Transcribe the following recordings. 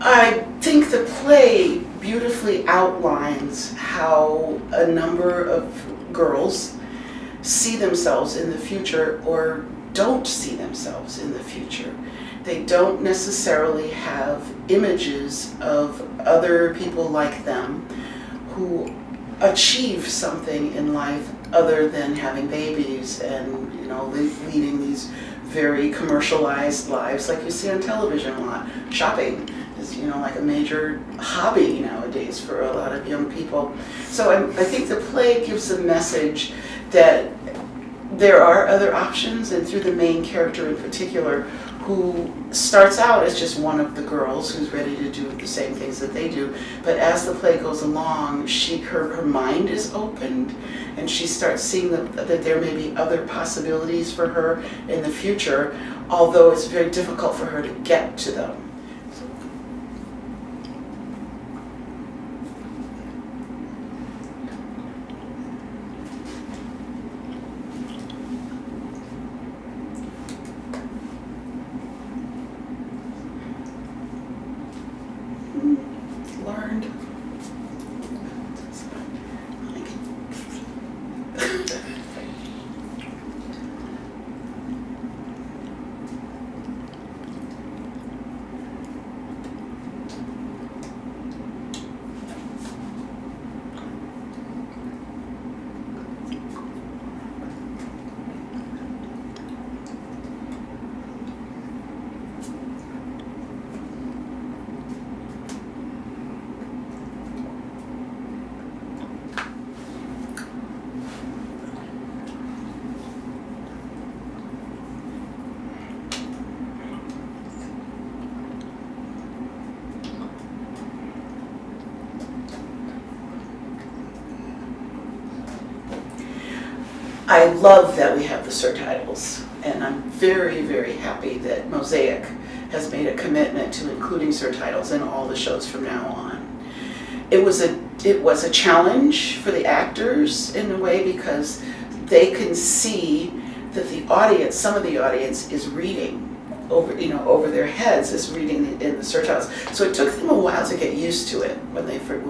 I think the play beautifully outlines how a number of girls see themselves in the future or don't see themselves in the future. They don't necessarily have images of other people like them who achieve something in life other than having babies and, you know, leading these very commercialized lives like you see on television a lot. Shopping is, you know, like a major hobby nowadays for a lot of young people. So I think the play gives a message that there are other options, and through the main character in particular, who starts out as just one of the girls who's ready to do the same things that they do, but as the play goes along, her mind is opened, and she starts seeing that there may be other possibilities for her in the future, although it's very difficult for her to get to them. Learned. I love that we have the surtitles, and I'm very, very happy that Mosaic has made a commitment to including surtitles in all the shows from now on. It was a challenge for the actors in a way, because they can see that the audience, some of the audience, is reading over their heads, is reading in the surtitles. So it took them a while to get used to it when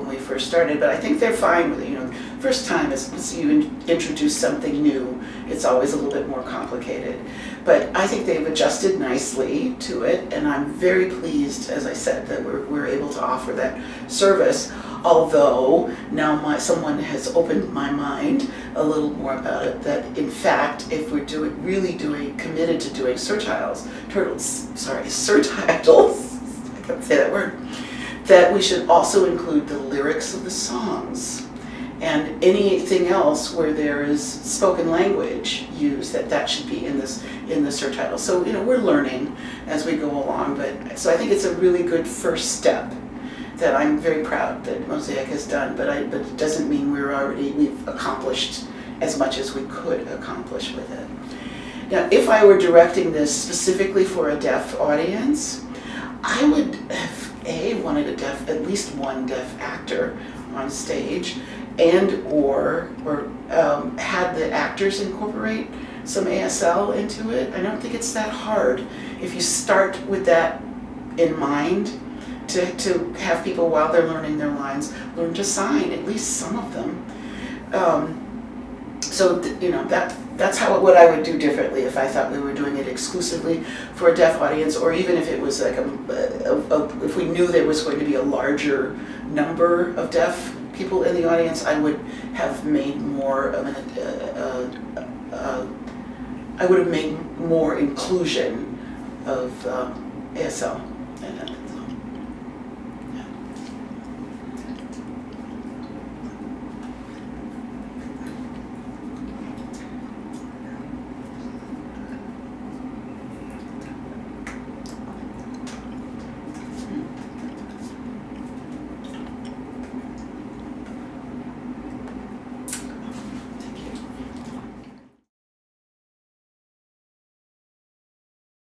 we first started, but I think they're fine with it. First time as you introduce something new, it's always a little bit more complicated. But I think they've adjusted nicely to it, and I'm very pleased, as I said, that we're able to offer that service. Although now someone has opened my mind a little more about it, that in fact, if we're committed to doing surtitles, I can't say that word, that we should also include the lyrics of the songs and anything else where there is spoken language used, that should be in the surtitles. So we're learning as we go along, so I think it's a really good first step that I'm very proud that Mosaic has done, but it doesn't mean we've accomplished as much as we could accomplish with it. Now, if I were directing this specifically for a deaf audience, I would have wanted at least one deaf actor on stage, or had the actors incorporate some ASL into it. I don't think it's that hard if you start with that in mind, to have people, while they're learning their lines, learn to sign, at least some of them. That's what I would do differently if I thought we were doing it exclusively for a deaf audience, or even if it was like if we knew there was going to be a larger number of deaf people in the audience, I would have made more of I would have made more inclusion of ASL in it.